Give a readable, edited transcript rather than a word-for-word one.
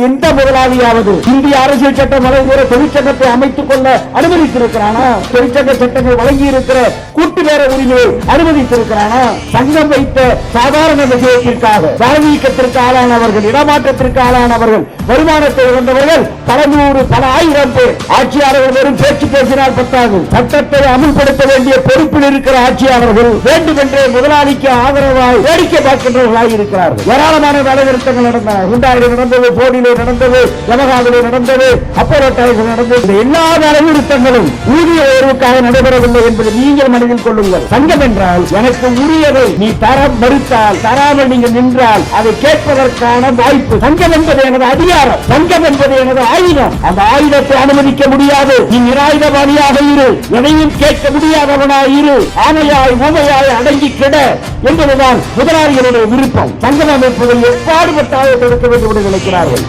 எந்த முதலாளியாவது இந்திய அரசியல் சட்டம் வழங்குகிற தொழிற்சங்கத்தை அமைத்துக் கொள்ள அனுமதித்திருக்கிறானா? தொழிற்சங்க சட்டங்கள் வழங்கி இருக்கிற கூட்டு நேர உரிமையை அனுமதித்திருக்கிறானா? சங்கம் வைத்த சாதாரண விஷயத்திற்காக பணவீக்கத்திற்கு ஆளானவர்கள், இடமாற்றத்திற்கு ஆளானவர்கள், வருமானத்தை இழந்தவர்கள் பல நூறு பல ஆயிரம் பேர். ஆட்சியாளர்கள் வெறும் பேச்சு பேசினால் பத்தாது, சட்டத்தை அமுல்படுத்த வேண்டிய பொறுப்பில் இருக்கிற ஆட்சியாளர்கள் வேண்டுமென்றே முதலாளிக்கு ஆதரவாய் வேடிக்கை பார்க்கின்றவர்களாக இருக்கிறார்கள். ஏராளமான வேலை நிறுத்தங்கள் நடந்தன. ஹுண்டாயிலே நடந்தது, போர்டிலே நடந்தது, யமஹாவிலே நடந்தது, அப்போலோ டயர்ஸில் நடந்தது. எல்லா வேலை நிறுத்தங்களும் ஊதிய உயர்வுக்காக நடைபெறவில்லை என்பதை நீங்கள் மனதில் கொள்ளுங்கள். சங்கம் என்றால் எனக்கு உரியதை நீ தர மறுத்தால், தராமல் நீங்கள் நின்றால் அதை கேட்பதற்கான வாய்ப்பு. சங்கம் என்பது எனது அதிகாரம், சங்கம் என்பது எனது ஆயுதம். அந்த ஆயுதத்தை அனுமதிக்க முடியாது. நீ நிராயுதபாணியாக இரு, எதையும் கேட்க முடியாதவனாய் இரு, ஆமையாய் ஊமையாய் அடங்கி கிட என்பதுதான் முதலாளிகளுடைய விருப்பம். சங்கம் அமைப்பதில் எப்பாடுபட்டாக தடுக்க வேண்டும் என்று நினைக்கிறார்கள்.